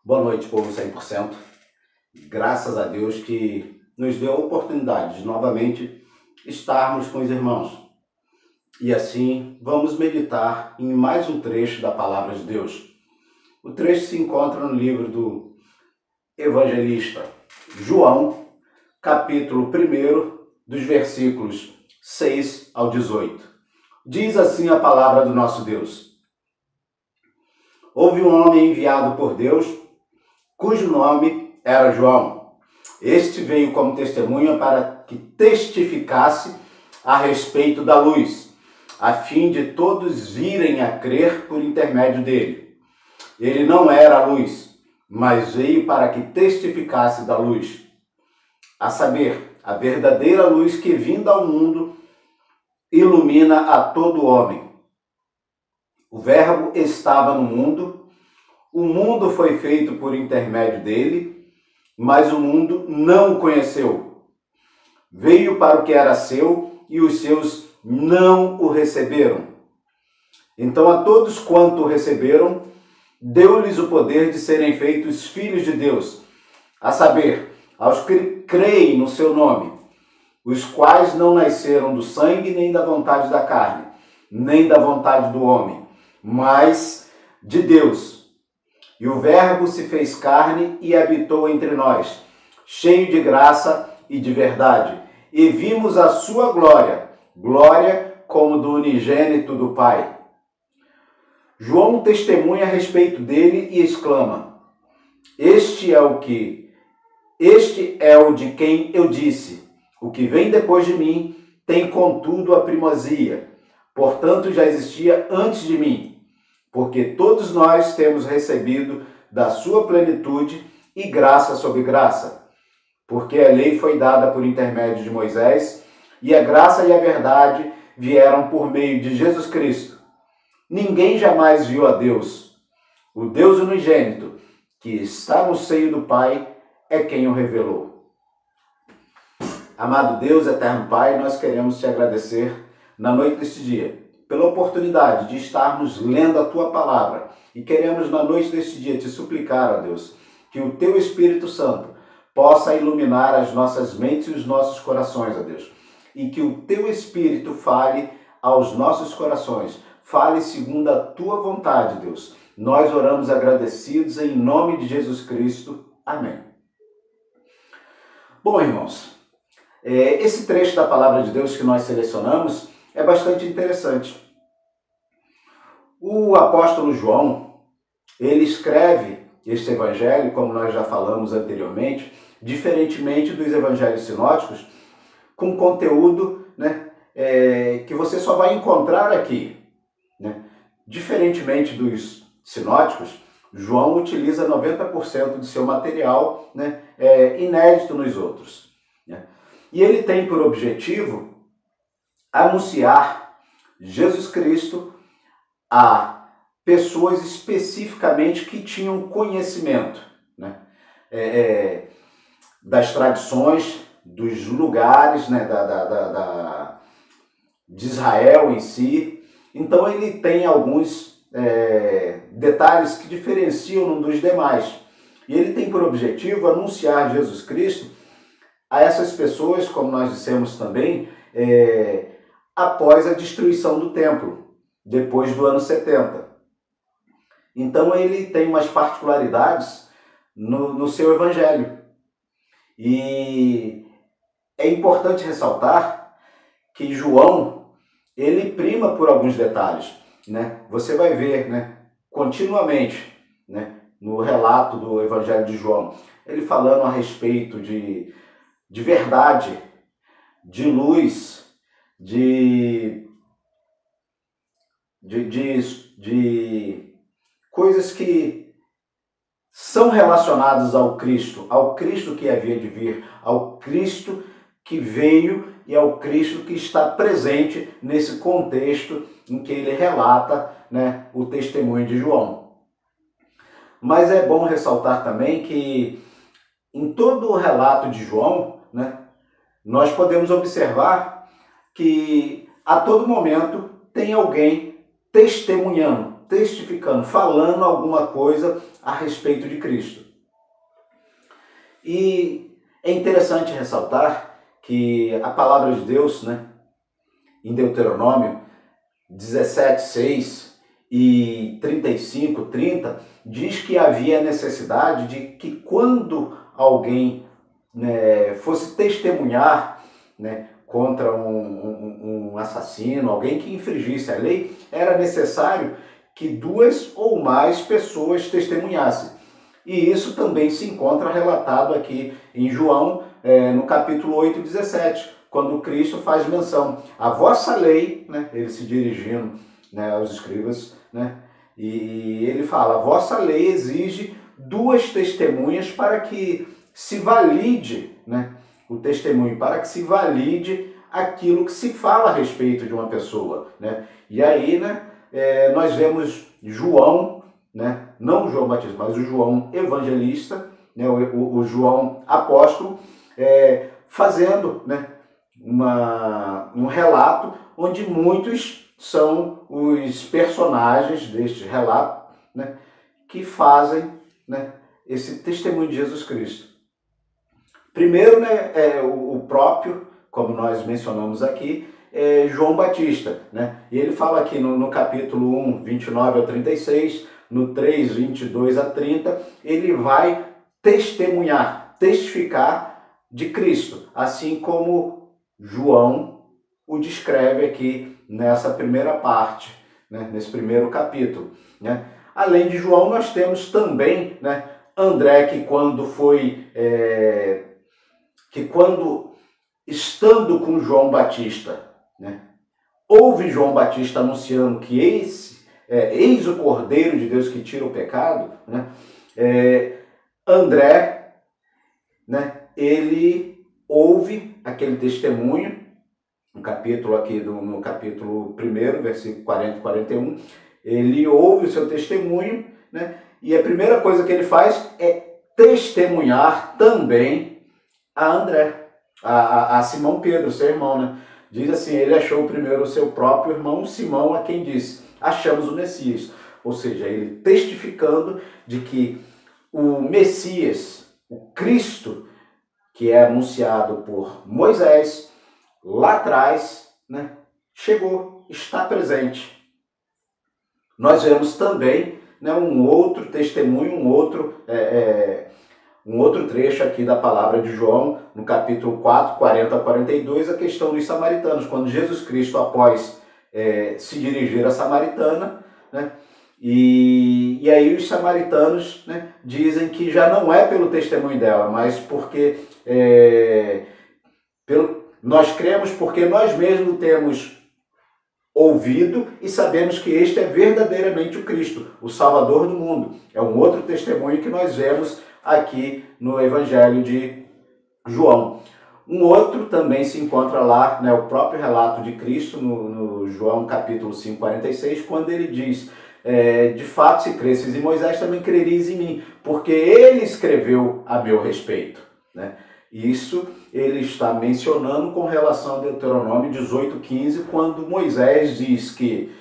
Boa noite, povo 100%. Graças a Deus que nos deu a oportunidade de novamente estarmos com os irmãos. E assim, vamos meditar em mais um trecho da Palavra de Deus. O trecho se encontra no livro do evangelista João, capítulo 1, dos versículos 6 ao 18. Diz assim a palavra do nosso Deus. Houve um homem enviado por Deus, cujo nome era João. Este veio como testemunha para que testificasse a respeito da luz, a fim de todos virem a crer por intermédio dele. Ele não era a luz, mas veio para que testificasse da luz, a saber, a verdadeira luz que, vinda ao mundo, ilumina a todo homem. O Verbo estava no mundo, o mundo foi feito por intermédio dele, mas o mundo não o conheceu. Veio para o que era seu e os seus não o receberam. Então a todos quanto o receberam, deu-lhes o poder de serem feitos filhos de Deus, a saber, aos que creem no seu nome, os quais não nasceram do sangue, nem da vontade da carne, nem da vontade do homem, mas de Deus. E o Verbo se fez carne e habitou entre nós, cheio de graça e de verdade, e vimos a sua glória, glória como do unigênito do Pai. João testemunha a respeito dele e exclama: Este é o de quem eu disse, o que vem depois de mim tem contudo a primazia, portanto já existia antes de mim, porque todos nós temos recebido da sua plenitude e graça sobre graça, porque a lei foi dada por intermédio de Moisés e a graça e a verdade vieram por meio de Jesus Cristo. Ninguém jamais viu a Deus. O Deus unigênito, que está no seio do Pai, é quem o revelou. Amado Deus, eterno Pai, nós queremos te agradecer na noite deste dia, pela oportunidade de estarmos lendo a Tua Palavra. E queremos na noite deste dia te suplicar, ó Deus, que o Teu Espírito Santo possa iluminar as nossas mentes e os nossos corações, ó Deus. E que o Teu Espírito fale aos nossos corações. Fale segundo a Tua vontade, Deus. Nós oramos agradecidos em nome de Jesus Cristo. Amém. Bom, irmãos, esse trecho da Palavra de Deus que nós selecionamos é bastante interessante. O apóstolo João, ele escreve este evangelho, como nós já falamos anteriormente, diferentemente dos evangelhos sinóticos, com conteúdo, que você só vai encontrar aqui. Diferentemente dos sinóticos, João utiliza 90% do seu material inédito nos outros. E ele tem por objetivo anunciar Jesus Cristo a pessoas especificamente que tinham conhecimento das tradições, dos lugares de Israel em si. Então ele tem alguns detalhes que diferenciam um dos demais. E ele tem por objetivo anunciar Jesus Cristo a essas pessoas, como nós dissemos também, após a destruição do templo, depois do ano 70. Então ele tem umas particularidades no seu evangelho. E é importante ressaltar que João, ele prima por alguns detalhes. Você vai ver continuamente no relato do evangelho de João, ele falando a respeito de verdade, de luz, de coisas que são relacionadas ao Cristo que havia de vir, ao Cristo que veio e ao Cristo que está presente nesse contexto em que ele relata o testemunho de João. Mas é bom ressaltar também que em todo o relato de João, nós podemos observar que a todo momento tem alguém testemunhando. testificando, falando alguma coisa a respeito de Cristo. E é interessante ressaltar que a palavra de Deus, né, em Deuteronômio 17:6 e 35:30, diz que havia necessidade de que quando alguém, né, fosse testemunhar, né, contra um assassino, alguém que infringisse a lei, era necessário que 2 ou mais pessoas testemunhassem. E isso também se encontra relatado aqui em João, no capítulo 8:17, quando Cristo faz menção. A vossa lei, né, ele se dirigindo, né, aos escribas, né, e ele fala, a vossa lei exige 2 testemunhas para que se valide, né, o testemunho, para que se valide aquilo que se fala a respeito de uma pessoa, né? E aí, né, nós vemos João, né, não o João Batista, mas o João evangelista, né, o João apóstolo, fazendo, né, um relato onde muitos são os personagens deste relato, né, que fazem, né, esse testemunho de Jesus Cristo. Primeiro, né, o próprio, como nós mencionamos aqui, João Batista, né? E ele fala aqui no capítulo 1, 29 ao 36, no 3, 22 a 30, ele vai testemunhar, testificar de Cristo, assim como João o descreve aqui nessa primeira parte, né, nesse primeiro capítulo, né? Além de João, nós temos também, né, André, que quando estando com João Batista, né, ouve João Batista anunciando que eis o Cordeiro de Deus que tira o pecado, né, André, né, ele ouve aquele testemunho, no capítulo 1, versículo 40 e 41, ele ouve o seu testemunho, né, e a primeira coisa que ele faz é testemunhar também a André, a Simão Pedro, seu irmão, né? Diz assim, ele achou primeiro o seu próprio irmão Simão, a quem disse, achamos o Messias. Ou seja, ele testificando de que o Messias, o Cristo, que é anunciado por Moisés, lá atrás, né, chegou, está presente. Nós vemos também, né, um outro testemunho, um outro trecho aqui da palavra de João, no capítulo 4, 40 a 42, a questão dos samaritanos, quando Jesus Cristo, após se dirigir à Samaritana, né, e aí os samaritanos, né, dizem que já não é pelo testemunho dela, mas porque nós cremos porque nós mesmos temos ouvido e sabemos que este é verdadeiramente o Cristo, o Salvador do mundo. É um outro testemunho que nós vemos aqui no Evangelho de João. Um outro também se encontra lá, né, o próprio relato de Cristo, no João capítulo 5, 46, quando ele diz, de fato, se cresces em Moisés, também crereis em mim, porque ele escreveu a meu respeito, né? Isso ele está mencionando com relação a Deuteronômio 18:15, quando Moisés diz que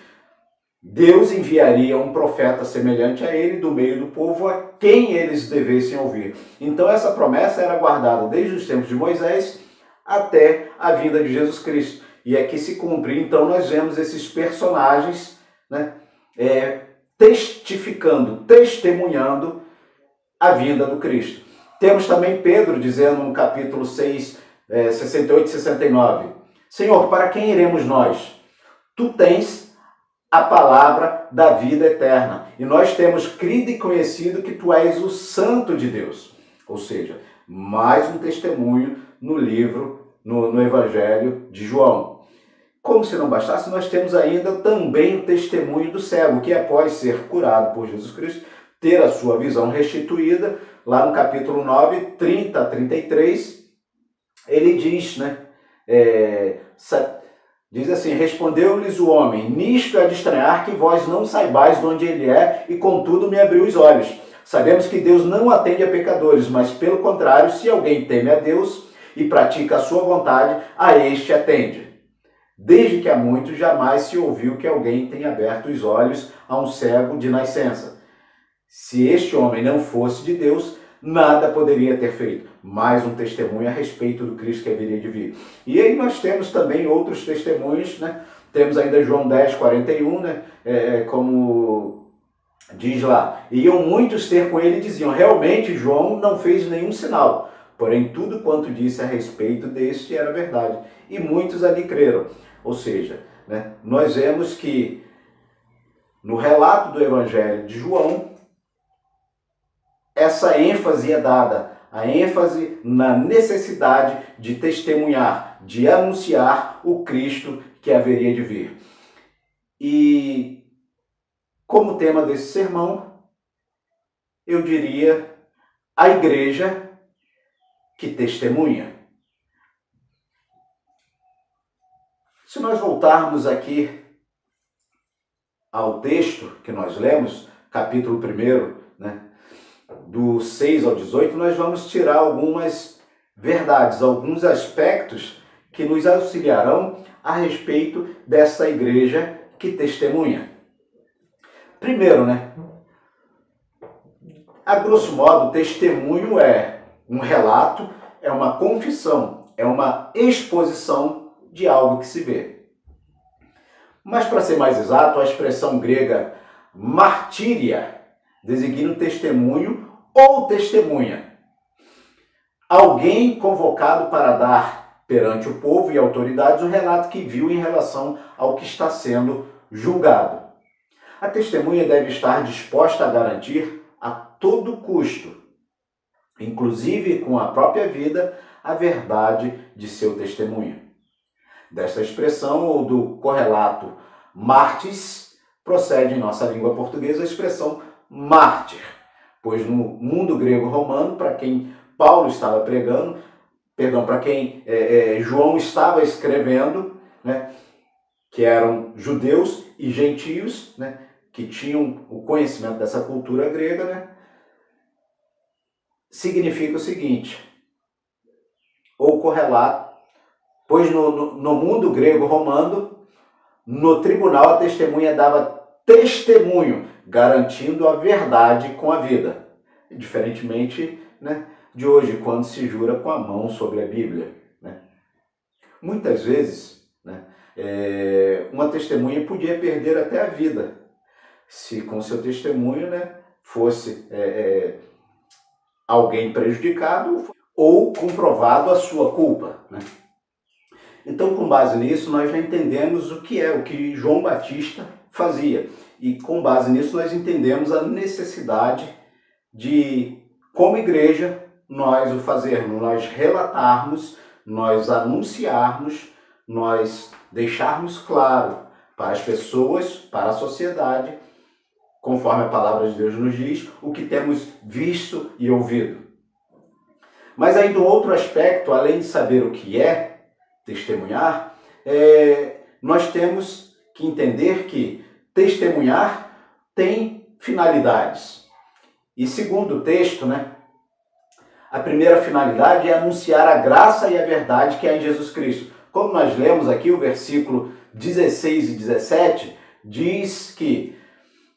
Deus enviaria um profeta semelhante a ele do meio do povo a quem eles devessem ouvir. Então essa promessa era guardada desde os tempos de Moisés até a vinda de Jesus Cristo. E aqui se cumpre. Então nós vemos esses personagens, né, testificando, testemunhando a vinda do Cristo. Temos também Pedro dizendo no capítulo 6, 68 e 69, Senhor, para quem iremos nós? Tu tens a palavra da vida eterna. E nós temos crido e conhecido que tu és o Santo de Deus. Ou seja, mais um testemunho no livro, no Evangelho de João. Como se não bastasse, nós temos ainda também o testemunho do cego, que após ser curado por Jesus Cristo, ter a sua visão restituída, lá no capítulo 9, 30 a 33, ele diz, né, diz assim, respondeu-lhes o homem, nisto é de estranhar que vós não saibais de onde ele é, e contudo me abriu os olhos. Sabemos que Deus não atende a pecadores, mas pelo contrário, se alguém teme a Deus e pratica a sua vontade, a este atende. desde que há muito jamais se ouviu que alguém tenha aberto os olhos a um cego de nascença. Se este homem não fosse de Deus, nada poderia ter feito. Mais um testemunho a respeito do Cristo que haveria de vir. E aí nós temos também outros testemunhos, né? Temos ainda João 10, 41, né? Como diz lá, iam muitos ter com ele e diziam, realmente João não fez nenhum sinal, porém tudo quanto disse a respeito deste era verdade. E muitos ali creram. Ou seja, né, nós vemos que no relato do Evangelho de João, essa ênfase é dada, a ênfase na necessidade de testemunhar, de anunciar o Cristo que haveria de vir. E como tema desse sermão, eu diria a igreja que testemunha. Se nós voltarmos aqui ao texto que nós lemos, capítulo 1, né, do 6 ao 18, nós vamos tirar algumas verdades, alguns aspectos que nos auxiliarão a respeito dessa igreja que testemunha. Primeiro, né, a grosso modo, testemunho é um relato, é uma confissão, é uma exposição de algo que se vê. Mas, para ser mais exato, a expressão grega martíria designa o testemunho ou testemunha. Alguém convocado para dar perante o povo e autoridades o relato que viu em relação ao que está sendo julgado. A testemunha deve estar disposta a garantir a todo custo, inclusive com a própria vida, a verdade de seu testemunho. Desta expressão ou do correlato martis, procede em nossa língua portuguesa a expressão mártir, pois no mundo grego-romano, para quem Paulo estava pregando, para quem João estava escrevendo, né, que eram judeus e gentios, né, que tinham o conhecimento dessa cultura grega, né, significa o seguinte, ou correlato, pois no mundo grego-romano, no tribunal a testemunha dava testemunho, garantindo a verdade com a vida. Diferentemente, né, de hoje, quando se jura com a mão sobre a Bíblia. Né? Muitas vezes, né, uma testemunha podia perder até a vida, se com seu testemunho, né, fosse alguém prejudicado ou comprovado a sua culpa. Né? Então, com base nisso, nós já entendemos o que João Batista fazia. E com base nisso, nós entendemos a necessidade de, como igreja, nós o fazermos, nós relatarmos, nós anunciarmos, nós deixarmos claro para as pessoas, para a sociedade, conforme a palavra de Deus nos diz, o que temos visto e ouvido. Mas ainda um outro aspecto, além de saber o que é testemunhar, nós temos que entender que testemunhar tem finalidades. E segundo o texto, né, a primeira finalidade é anunciar a graça e a verdade que há em Jesus Cristo. Como nós lemos aqui o versículo 16 e 17, diz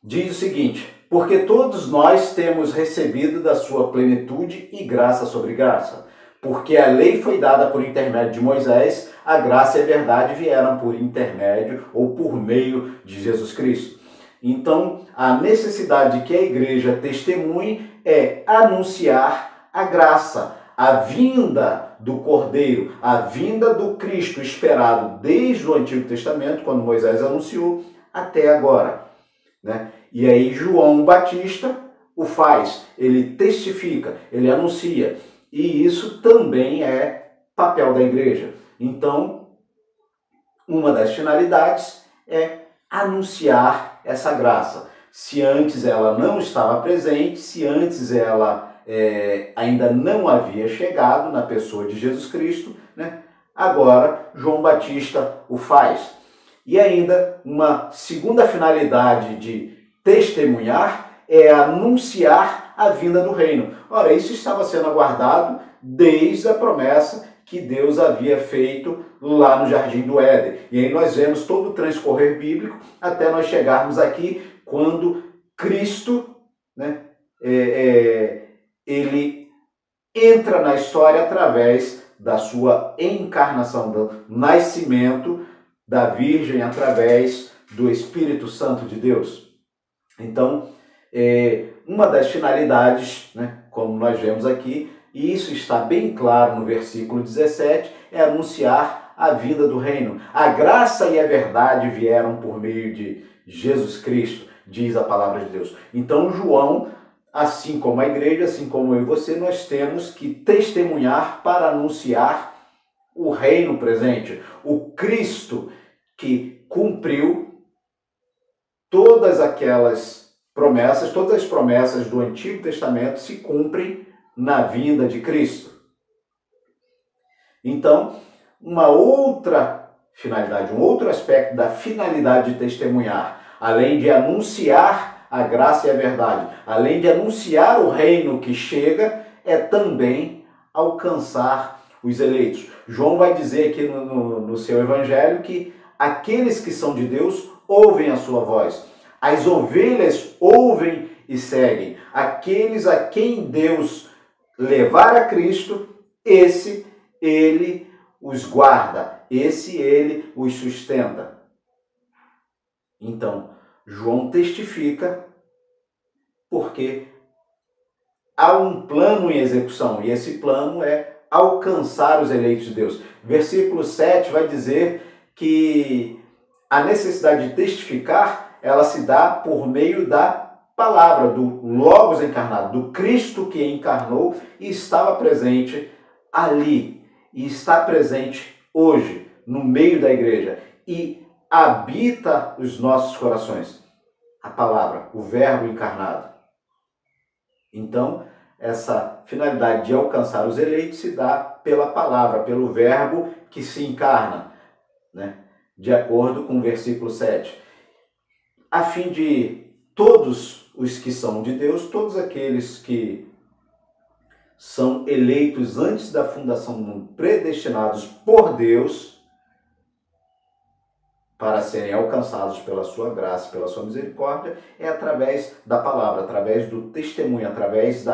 o seguinte, porque todos nós temos recebido da sua plenitude e graça sobre graça. Porque a lei foi dada por intermédio de Moisés, a graça e a verdade vieram por intermédio ou por meio de Jesus Cristo. Então, a necessidade que a igreja testemunhe é anunciar a graça, a vinda do Cordeiro, a vinda do Cristo esperado desde o Antigo Testamento, quando Moisés anunciou, até agora. Né? E aí João Batista o faz, ele testifica, ele anuncia. E isso também é papel da igreja. Então, uma das finalidades é anunciar essa graça. Se antes ela não estava presente, se antes ela ainda não havia chegado na pessoa de Jesus Cristo, né? Agora João Batista o faz. E ainda uma segunda finalidade de testemunhar é anunciar a vinda do reino. Ora, isso estava sendo aguardado desde a promessa que Deus havia feito lá no Jardim do Éden. E aí nós vemos todo o transcorrer bíblico até nós chegarmos aqui, quando Cristo, né, ele entra na história através da sua encarnação, do nascimento da Virgem através do Espírito Santo de Deus. Então, uma das finalidades, né, como nós vemos aqui, e isso está bem claro no versículo 17, é anunciar a vinda do reino. A graça e a verdade vieram por meio de Jesus Cristo, diz a palavra de Deus. Então, João, assim como a igreja, assim como eu e você, nós temos que testemunhar para anunciar o reino presente, o Cristo que cumpriu todas aquelas promessas, todas as promessas do Antigo Testamento se cumprem na vinda de Cristo. Então, uma outra finalidade, um outro aspecto da finalidade de testemunhar, além de anunciar a graça e a verdade, além de anunciar o reino que chega, é também alcançar os eleitos. João vai dizer aqui no seu evangelho que aqueles que são de Deus ouvem a sua voz. As ovelhas ouvem e seguem. Aqueles a quem Deus levar a Cristo, esse ele os guarda, esse ele os sustenta. Então, João testifica porque há um plano em execução, e esse plano é alcançar os eleitos de Deus. Versículo 7 vai dizer que a necessidade de testificar, ela se dá por meio da palavra, do Logos encarnado, do Cristo que encarnou e estava presente ali, e está presente hoje, no meio da igreja, e habita os nossos corações. A palavra, o Verbo encarnado. Então, essa finalidade de alcançar os eleitos se dá pela palavra, pelo Verbo que se encarna, né? De acordo com o versículo 7. A fim de todos os que são de Deus, todos aqueles que são eleitos antes da fundação do mundo, predestinados por Deus para serem alcançados pela sua graça, pela sua misericórdia, é através da palavra, através do testemunho, através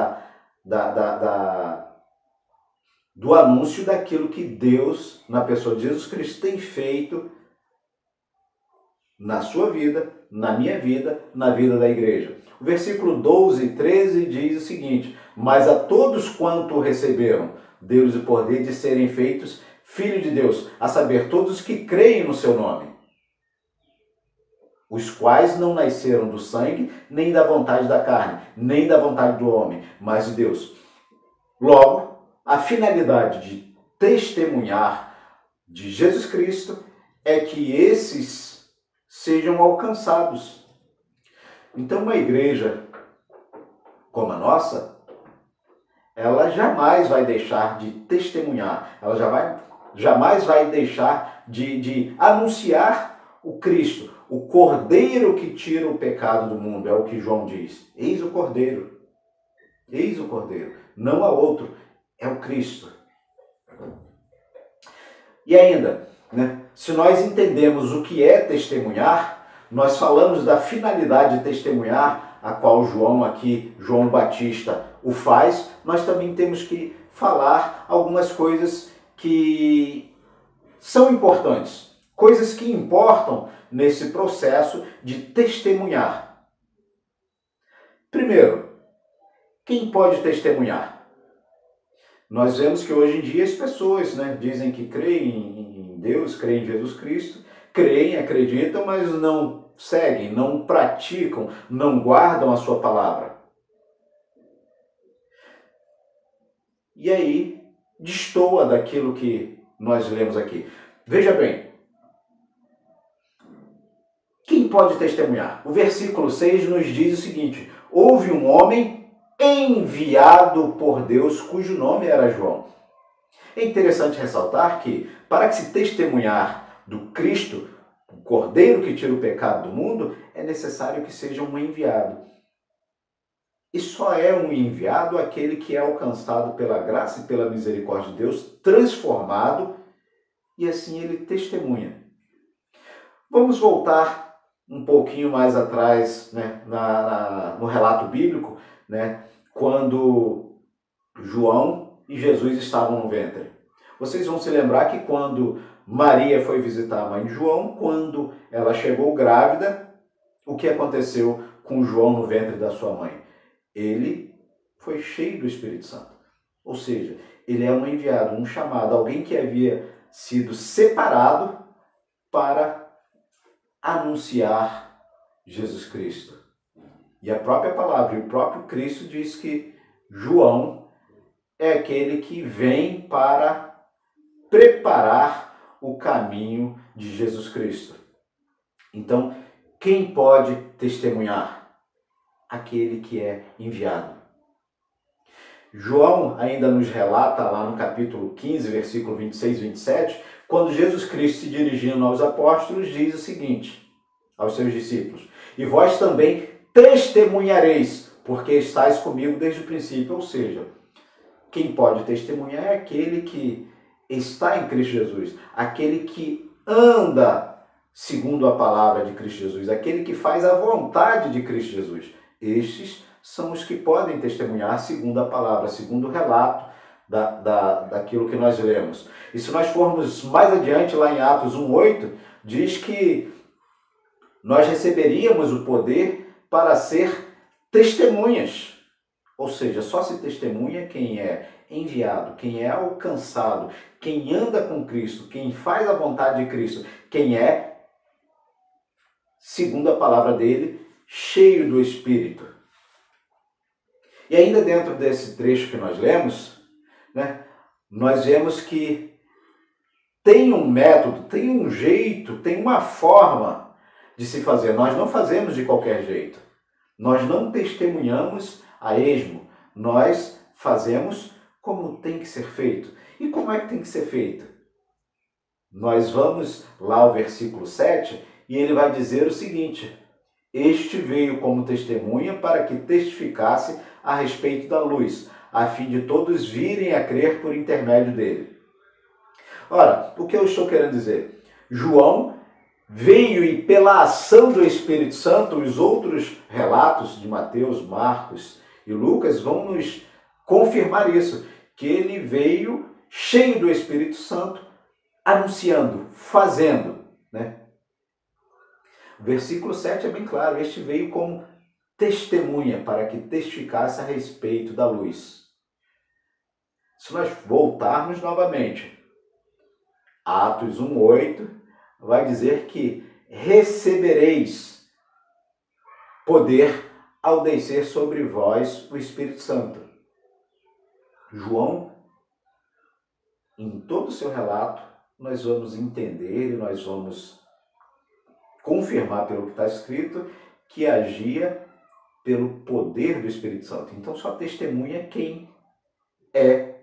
do anúncio daquilo que Deus, na pessoa de Jesus Cristo, tem feito na sua vida, na minha vida, na vida da igreja. O versículo 12 e 13 diz o seguinte: mas a todos quanto receberam, deu-lhes o poder de serem feitos filhos de Deus, a saber, todos que creem no seu nome, os quais não nasceram do sangue, nem da vontade da carne, nem da vontade do homem, mas de Deus. Logo, a finalidade de testemunhar de Jesus Cristo é que esses sejam alcançados. Então, uma igreja como a nossa, ela jamais vai deixar de testemunhar, ela jamais vai deixar de anunciar o Cristo, o Cordeiro que tira o pecado do mundo, é o que João diz. Eis o Cordeiro, não há outro, é o Cristo. E ainda, né? Se nós entendemos o que é testemunhar, nós falamos da finalidade de testemunhar, a qual João Batista o faz, nós também temos que falar algumas coisas que são importantes, coisas que importam nesse processo de testemunhar. Primeiro, quem pode testemunhar? Nós vemos que hoje em dia as pessoas, né, dizem que creem em Deus, creem em Jesus Cristo, creem, acreditam, mas não seguem, não praticam, não guardam a sua palavra. E aí, destoa daquilo que nós lemos aqui. Veja bem, quem pode testemunhar? O versículo 6 nos diz o seguinte: houve um homem enviado por Deus, cujo nome era João. É interessante ressaltar que, para que se testemunhar do Cristo, o Cordeiro que tira o pecado do mundo, é necessário que seja um enviado. E só é um enviado aquele que é alcançado pela graça e pela misericórdia de Deus, transformado, e assim ele testemunha. Vamos voltar um pouquinho mais atrás, né, no relato bíblico, né, quando João e Jesus estavam no ventre. Vocês vão se lembrar que quando Maria foi visitar a mãe de João, quando ela chegou grávida, o que aconteceu com João no ventre da sua mãe? Ele foi cheio do Espírito Santo. Ou seja, ele é um enviado, um chamado, alguém que havia sido separado para anunciar Jesus Cristo. E a própria palavra, e o próprio Cristo diz que João é aquele que vem para preparar o caminho de Jesus Cristo. Então, quem pode testemunhar? Aquele que é enviado. João ainda nos relata lá no capítulo 15, versículo 26 e 27, quando Jesus Cristo se dirigindo aos apóstolos, diz o seguinte, aos seus discípulos: e vós também testemunhareis, porque estáis comigo desde o princípio. Ou seja, quem pode testemunhar é aquele que está em Cristo Jesus, aquele que anda segundo a palavra de Cristo Jesus, aquele que faz a vontade de Cristo Jesus. Estes são os que podem testemunhar segundo a palavra, segundo o relato daquilo que nós lemos. E se nós formos mais adiante, lá em Atos 1:8, diz que nós receberíamos o poder para ser testemunhas. Ou seja, só se testemunha quem é enviado, quem é alcançado, quem anda com Cristo, quem faz a vontade de Cristo, quem é, segundo a palavra dele, cheio do Espírito. E ainda dentro desse trecho que nós lemos, né, nós vemos que tem um método, tem um jeito, tem uma forma de se fazer. Nós não fazemos de qualquer jeito. Nós não testemunhamos a esmo. Nós fazemos como tem que ser feito. E como é que tem que ser feito? Nós vamos lá ao versículo 7 e ele vai dizer o seguinte: este veio como testemunha para que testificasse a respeito da luz, a fim de todos virem a crer por intermédio dele. Ora, o que eu estou querendo dizer? João veio e pela ação do Espírito Santo, os outros relatos de Mateus, Marcos e Lucas vão nos confirmar isso, que ele veio cheio do Espírito Santo, anunciando, fazendo, né? O versículo 7 é bem claro: este veio como testemunha para que testificasse a respeito da luz. Se nós voltarmos novamente, Atos 1:8 vai dizer que recebereis poder ao descer sobre vós o Espírito Santo. João, em todo o seu relato, nós vamos entender e nós vamos confirmar pelo que está escrito que agia pelo poder do Espírito Santo. Então só testemunha quem é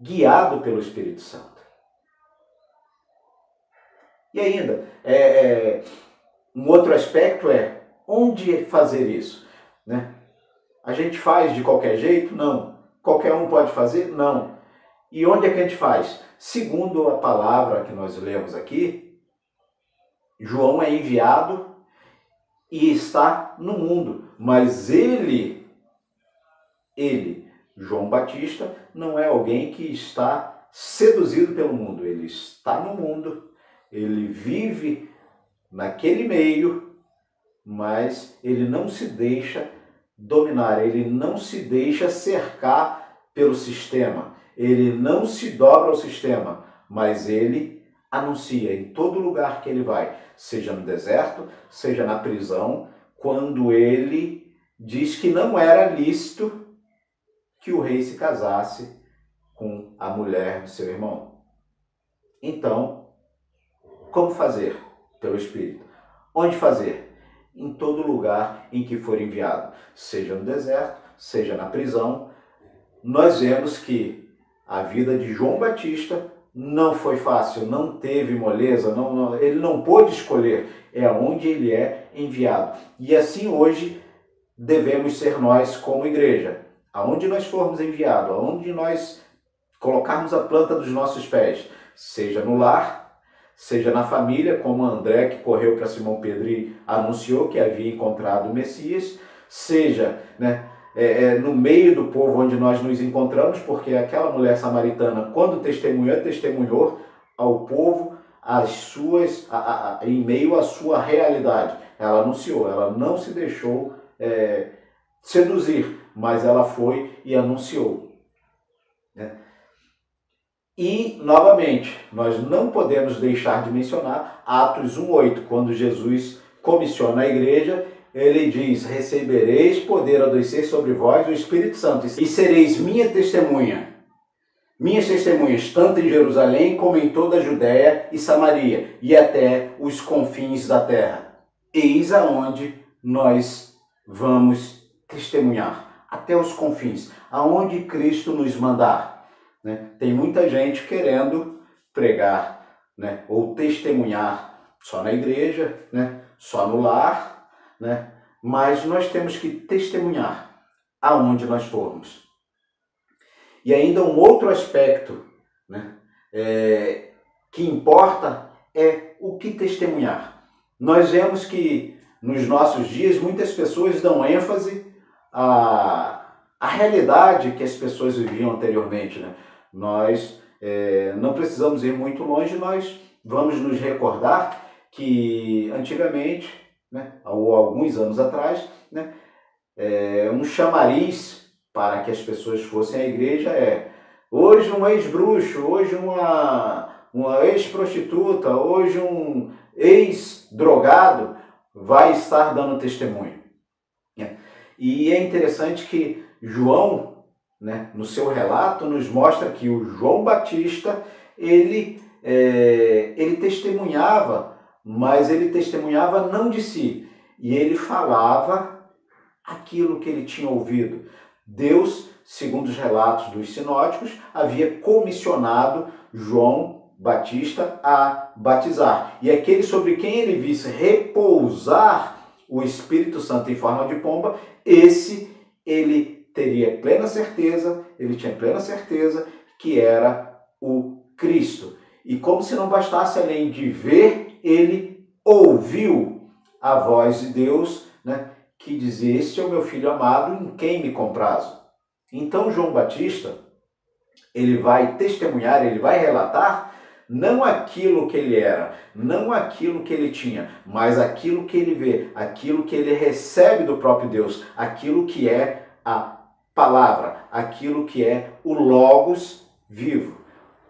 guiado pelo Espírito Santo. E ainda, um outro aspecto é onde fazer isso, né? A gente faz de qualquer jeito? Não. Qualquer um pode fazer? Não. E onde é que a gente faz? Segundo a palavra que nós lemos aqui, João é enviado e está no mundo, mas ele, João Batista, não é alguém que está seduzido pelo mundo. Ele está no mundo, ele vive naquele meio, mas ele não se deixa dominar, ele não se deixa cercar pelo sistema, ele não se dobra ao sistema, mas ele anuncia em todo lugar que ele vai, seja no deserto, seja na prisão, quando ele diz que não era lícito que o rei se casasse com a mulher do seu irmão. Então, como fazer? Pelo Espírito. Onde fazer? Em todo lugar em que for enviado, seja no deserto, seja na prisão. Nós vemos que a vida de João Batista não foi fácil, não teve moleza, ele não pôde escolher, é onde ele é enviado. E assim hoje devemos ser nós como igreja. Aonde nós formos enviados, aonde nós colocarmos a planta dos nossos pés, seja no lar, seja na família, como André, que correu para Simão Pedro e anunciou que havia encontrado o Messias, seja, no meio do povo onde nós nos encontramos, porque aquela mulher samaritana, quando testemunhou ao povo em meio à sua realidade. Ela anunciou, ela não se deixou seduzir, mas ela foi e anunciou. E, novamente, nós não podemos deixar de mencionar Atos 1:8, quando Jesus comissiona a igreja, ele diz: recebereis poder ao descer sobre vós o Espírito Santo, e sereis minhas testemunhas, tanto em Jerusalém como em toda a Judéia e Samaria, e até os confins da terra. Eis aonde nós vamos testemunhar, até os confins, aonde Cristo nos mandar. Tem muita gente querendo pregar, ou testemunhar só na igreja, só no lar, mas nós temos que testemunhar aonde nós formos. E ainda um outro aspecto que importa é o que testemunhar. Nós vemos que nos nossos dias muitas pessoas dão ênfase à realidade que as pessoas viviam anteriormente. Nós não precisamos ir muito longe, nós vamos nos recordar que antigamente, ou alguns anos atrás, um chamariz para que as pessoas fossem à igreja hoje um ex-bruxo, hoje uma ex-prostituta, hoje um ex-drogado vai estar dando testemunho. E é interessante que João, no seu relato, nos mostra que o João Batista, ele testemunhava, mas ele testemunhava não de si, e ele falava aquilo que ele tinha ouvido. Deus, segundo os relatos dos sinóticos, havia comissionado João Batista a batizar. E aquele sobre quem ele visse repousar o Espírito Santo em forma de pomba, ele tinha plena certeza que era o Cristo. E como se não bastasse, além de ver, ele ouviu a voz de Deus, que dizia: este é o meu filho amado, em quem me comprazo. Então João Batista, ele vai testemunhar, ele vai relatar não aquilo que ele era, não aquilo que ele tinha, mas aquilo que ele vê, aquilo que ele recebe do próprio Deus, aquilo que é a palavra, aquilo que é o Logos vivo,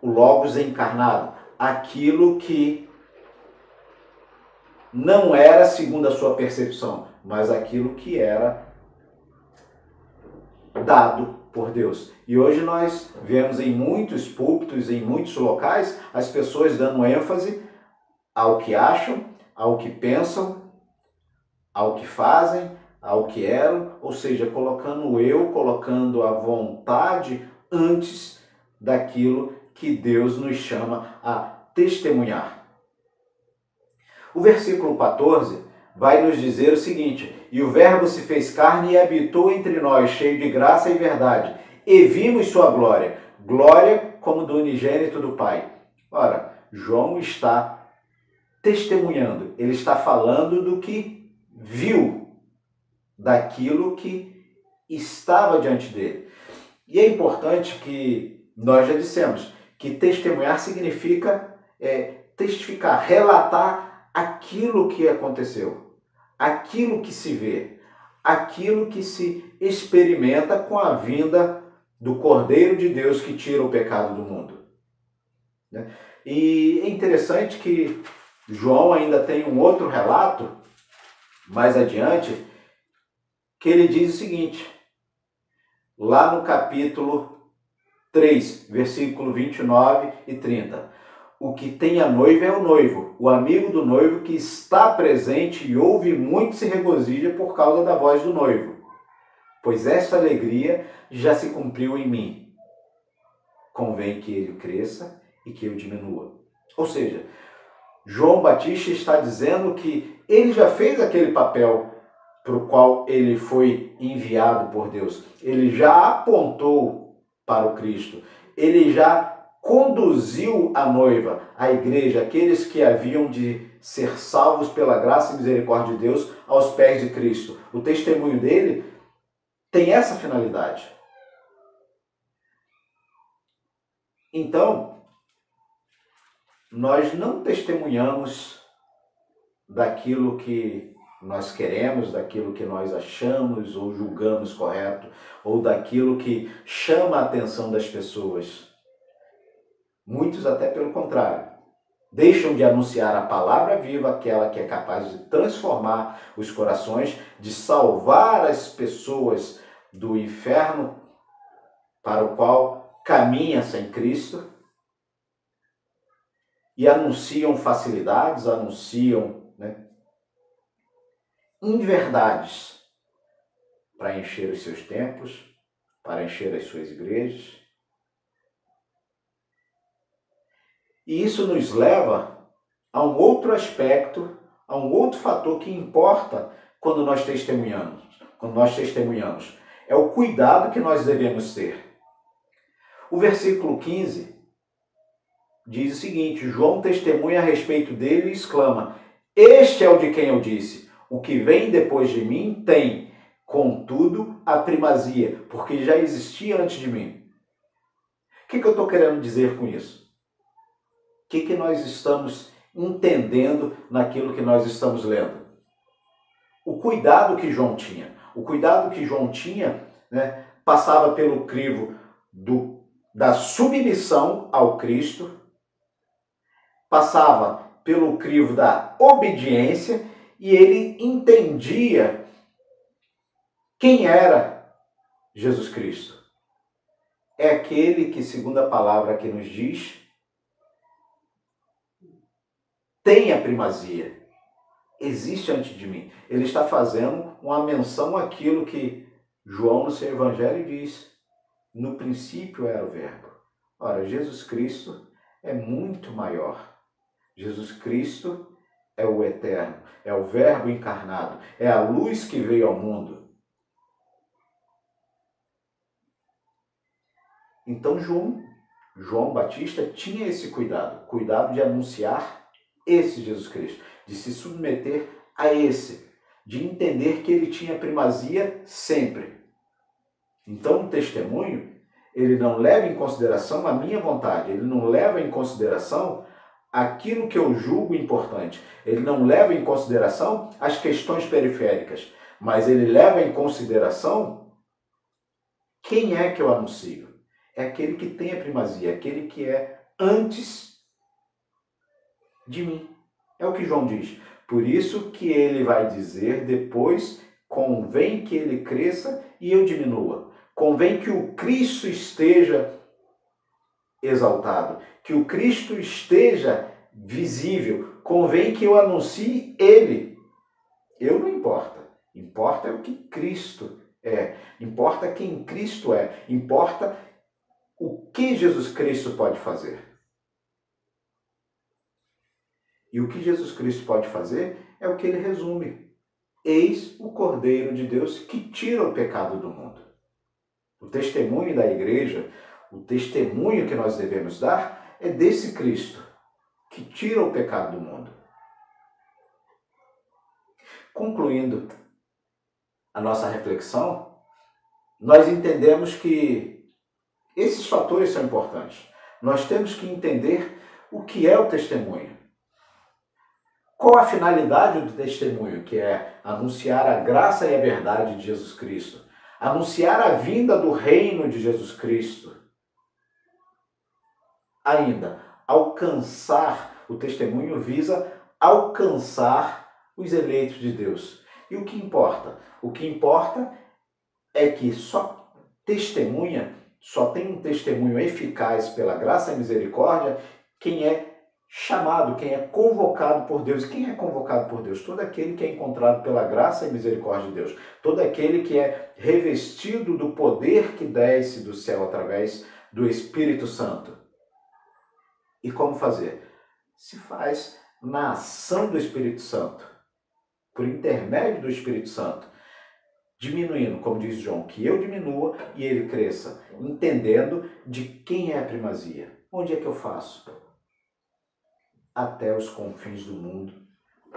o Logos encarnado, aquilo que não era segundo a sua percepção, mas aquilo que era dado por Deus. E hoje nós vemos em muitos púlpitos, em muitos locais, as pessoas dando ênfase ao que acham, ao que pensam, ao que fazem, ao que eram, ou seja, colocando o eu, colocando a vontade antes daquilo que Deus nos chama a testemunhar. O versículo 14 vai nos dizer o seguinte: e o Verbo se fez carne e habitou entre nós, cheio de graça e verdade, e vimos sua glória, glória como do unigênito do Pai. Ora, João está testemunhando, ele está falando do que viu, daquilo que estava diante dele. E é importante que nós já dissemos que testemunhar significa testificar, relatar aquilo que aconteceu, aquilo que se vê, aquilo que se experimenta com a vinda do Cordeiro de Deus que tira o pecado do mundo. E é interessante que João ainda tem um outro relato, mais adiante, que ele diz o seguinte, lá no capítulo 3, versículo 29 e 30. O que tem a noiva é o noivo, o amigo do noivo que está presente e ouve muito se regozija por causa da voz do noivo. Pois esta alegria já se cumpriu em mim. Convém que ele cresça e que eu diminua. Ou seja, João Batista está dizendo que ele já fez aquele papel para o qual ele foi enviado por Deus. Ele já apontou para o Cristo. Ele já conduziu a noiva, a igreja, aqueles que haviam de ser salvos pela graça e misericórdia de Deus aos pés de Cristo. O testemunho dele tem essa finalidade. Então, nós não testemunhamos daquilo que nós queremos, daquilo que nós achamos ou julgamos correto, ou daquilo que chama a atenção das pessoas. Muitos até pelo contrário. Deixam de anunciar a palavra viva, aquela que é capaz de transformar os corações, de salvar as pessoas do inferno para o qual caminha sem Cristo, e anunciam facilidades, anunciam inverdades para encher os seus templos, para encher as suas igrejas. E isso nos leva a um outro aspecto, a um outro fator que importa quando nós testemunhamos. É o cuidado que nós devemos ter. O versículo 15 diz o seguinte: João testemunha a respeito dele e exclama: Este é o de quem eu disse, o que vem depois de mim tem, contudo, a primazia, porque já existia antes de mim. O que eu estou querendo dizer com isso? O que nós estamos entendendo naquilo que nós estamos lendo? O cuidado que João tinha. O cuidado que João tinha, passava pelo crivo da submissão ao Cristo, passava pelo crivo da obediência, e ele entendia quem era Jesus Cristo. É aquele que, segundo a palavra que nos diz, tem a primazia, existe antes de mim. Ele está fazendo uma menção àquilo que João no seu evangelho diz: no princípio era o verbo. Ora, Jesus Cristo é muito maior. Jesus Cristo é o eterno, é o verbo encarnado, é a luz que veio ao mundo. Então João Batista tinha esse cuidado de anunciar esse Jesus Cristo, de se submeter a esse, de entender que ele tinha primazia sempre. Então o testemunho, ele não leva em consideração a minha vontade, ele não leva em consideração aquilo que eu julgo importante, ele não leva em consideração as questões periféricas, mas ele leva em consideração quem é que eu anuncio. É aquele que tem a primazia, aquele que é antes de mim. É o que João diz. Por isso que ele vai dizer depois: convém que ele cresça e eu diminua. Convém que o Cristo esteja exaltado, que o Cristo esteja visível. Convém que eu anuncie ele. Eu não importa. Importa é o que Cristo é. Importa quem Cristo é. Importa o que Jesus Cristo pode fazer. E o que Jesus Cristo pode fazer é o que ele resume: eis o Cordeiro de Deus que tira o pecado do mundo. O testemunho da igreja, o testemunho que nós devemos dar é desse Cristo que tira o pecado do mundo. Concluindo a nossa reflexão, nós entendemos que esses fatores são importantes. Nós temos que entender o que é o testemunho. Qual a finalidade do testemunho, que é anunciar a graça e a verdade de Jesus Cristo, anunciar a vinda do reino de Jesus Cristo. Ainda, o testemunho visa alcançar os eleitos de Deus. E o que importa? O que importa é que só tem um testemunho eficaz pela graça e misericórdia quem é chamado, quem é convocado por Deus. Quem é convocado por Deus? Todo aquele que é encontrado pela graça e misericórdia de Deus. Todo aquele que é revestido do poder que desce do céu através do Espírito Santo. E como fazer? Se faz na ação do Espírito Santo, por intermédio do Espírito Santo. diminuindo, como diz João, que eu diminua e ele cresça, entendendo de quem é a primazia. Onde é que eu faço? Até os confins do mundo,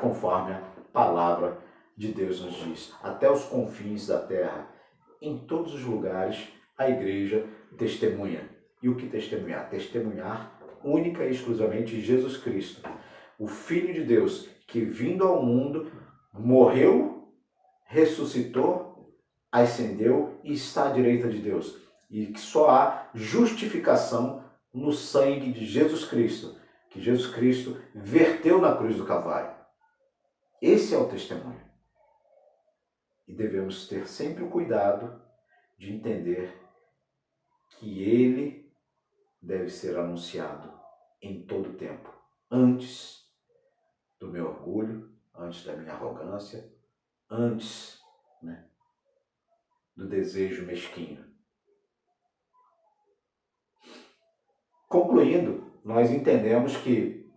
conforme a palavra de Deus nos diz. Até os confins da terra, em todos os lugares, a igreja testemunha. E o que testemunhar? Testemunhar única e exclusivamente Jesus Cristo, o Filho de Deus, que vindo ao mundo, morreu, ressuscitou, ascendeu e está à direita de Deus. E que só há justificação no sangue de Jesus Cristo, que Jesus Cristo verteu na cruz do Calvário. Esse é o testemunho. E devemos ter sempre o cuidado de entender que ele deve ser anunciado em todo o tempo, antes do meu orgulho, antes da minha arrogância, antes, do desejo mesquinho. Concluindo, nós entendemos que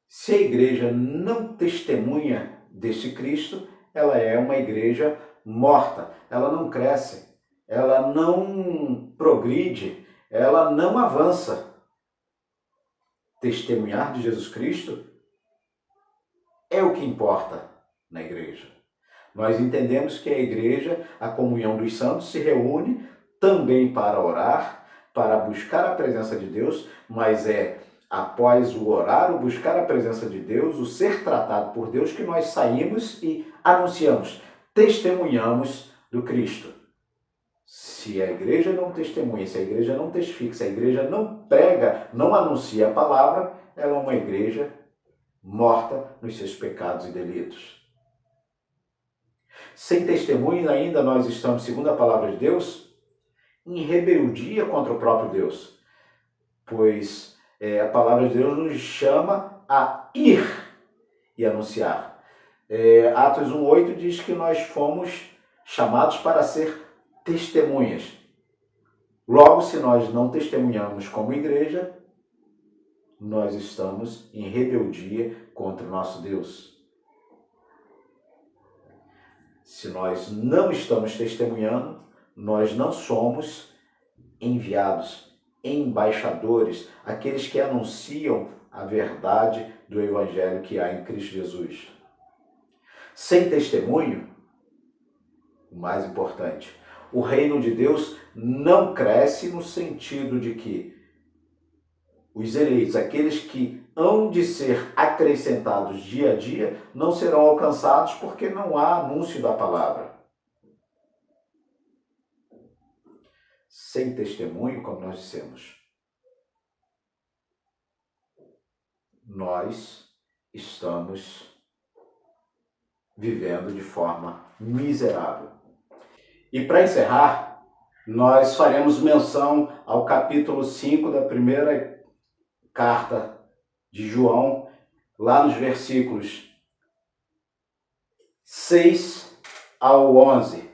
se a igreja não testemunha deste Cristo, ela é uma igreja morta, ela não cresce, ela não progride, ela não avança. Testemunhar de Jesus Cristo é o que importa na igreja. Nós entendemos que a igreja, a comunhão dos santos, se reúne também para orar, para buscar a presença de Deus, mas é após o orar, o buscar a presença de Deus, o ser tratado por Deus, que nós saímos e anunciamos, testemunhamos do Cristo. Se a igreja não testemunha, se a igreja não testifica, se a igreja não prega, não anuncia a palavra, ela é uma igreja morta nos seus pecados e delitos. Sem testemunho ainda nós estamos, segundo a palavra de Deus, em rebeldia contra o próprio Deus. Pois a palavra de Deus nos chama a ir e anunciar. Atos 1:8 diz que nós fomos chamados para ser testemunhas. Logo, se nós não testemunhamos como igreja, nós estamos em rebeldia contra o nosso Deus. Se nós não estamos testemunhando, nós não somos enviados, embaixadores, aqueles que anunciam a verdade do Evangelho que há em Cristo Jesus. Sem testemunho, o mais importante, o reino de Deus não cresce no sentido de que os eleitos, aqueles que hão de ser acrescentados dia a dia, não serão alcançados porque não há anúncio da palavra. Sem testemunho, como nós dissemos, nós estamos vivendo de forma miserável. E para encerrar, nós faremos menção ao capítulo 5 da primeira carta de João, lá nos versículos 6 ao 11,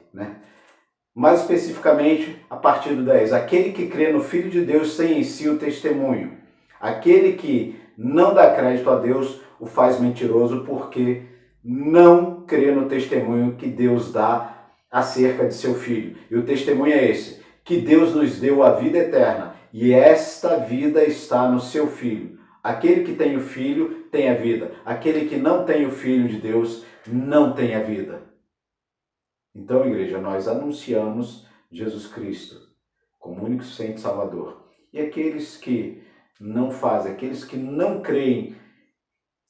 Mais especificamente, a partir do 10. Aquele que crê no Filho de Deus tem em si o testemunho. Aquele que não dá crédito a Deus o faz mentiroso, porque não crê no testemunho que Deus dá acerca de seu Filho. E o testemunho é esse, que Deus nos deu a vida eterna, e esta vida está no seu Filho. Aquele que tem o Filho tem a vida. Aquele que não tem o Filho de Deus não tem a vida. Então, igreja, nós anunciamos Jesus Cristo como único suficiente Salvador. E aqueles que não fazem, aqueles que não creem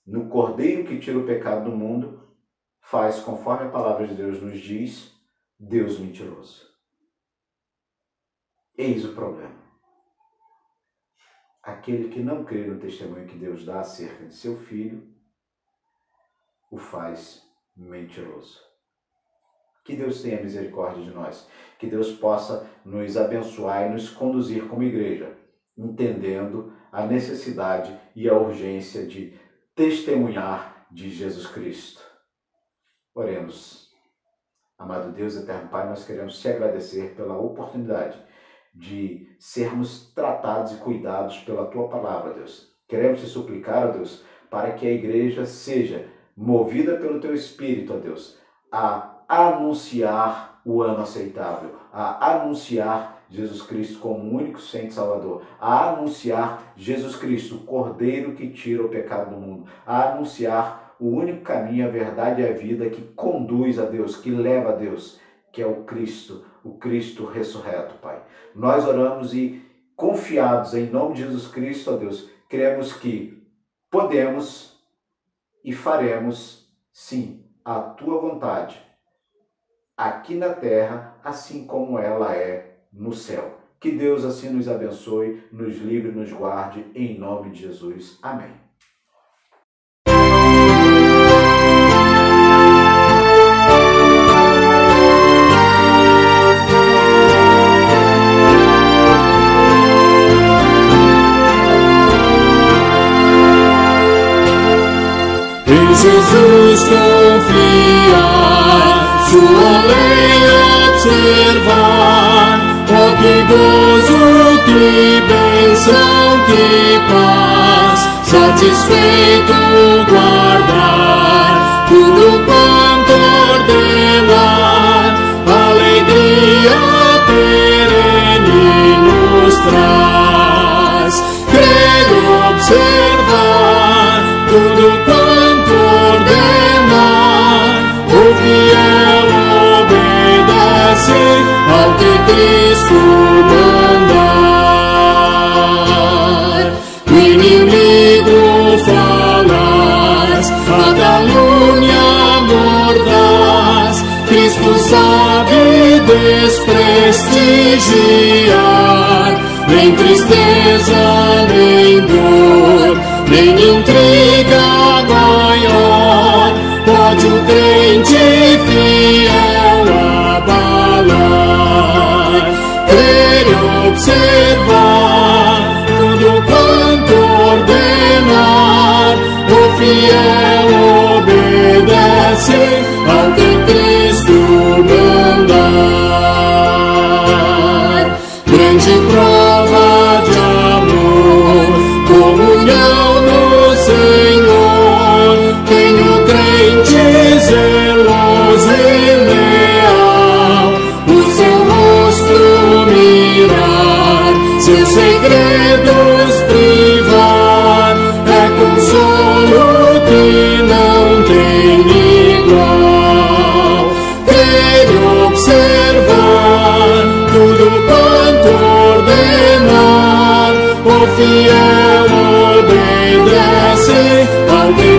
no Cordeiro que tira o pecado do mundo, faz, conforme a palavra de Deus nos diz, Deus mentiroso. Eis o problema. Aquele que não crê no testemunho que Deus dá acerca de seu Filho, o faz mentiroso. Que Deus tenha misericórdia de nós. Que Deus possa nos abençoar e nos conduzir como igreja, entendendo a necessidade e a urgência de testemunhar de Jesus Cristo. Oremos. Amado Deus, eterno Pai, nós queremos te agradecer pela oportunidade de sermos tratados e cuidados pela Tua palavra, Deus. Queremos te suplicar, ó Deus, para que a igreja seja movida pelo Teu Espírito, ó Deus, a anunciar o ano aceitável, a anunciar Jesus Cristo como o único Senhor e Salvador, a anunciar Jesus Cristo, o Cordeiro que tira o pecado do mundo, a anunciar o único caminho, a verdade e a vida que conduz a Deus, que leva a Deus, que é o Cristo ressurreto, Pai. Nós oramos e confiados em nome de Jesus Cristo, ó Deus, cremos que podemos e faremos, sim, a Tua vontade, aqui na terra, assim como ela é no céu. Que Deus assim nos abençoe, nos livre, nos guarde, em nome de Jesus. Amém. Em Jesus confiar, sua lei observar, oh que gozo, que bênção, que paz, satisfeito guardar tudo quanto ordenar, alegria perene nos traz. Crer, observar tudo quanto ordenar, o fiel obedece ao que Cristo mandar. O inimigo falaz, a calúnia mordaz, Cristo sabe desprestigiar. Nem tristeza, nem dor, nem intriga maior pode o crente fiel abalar. Crer e observar tudo quanto ordenar, o fiel obedece ao que Cristo mandar. Grande prova de amor, comunhão no Senhor, tem o crente zeloso e leal, o seu rosto mirar, seus segredos privar, é consolo que não tem igual. Crer e observar tudo quanto ordenar, o fiel obedece ao que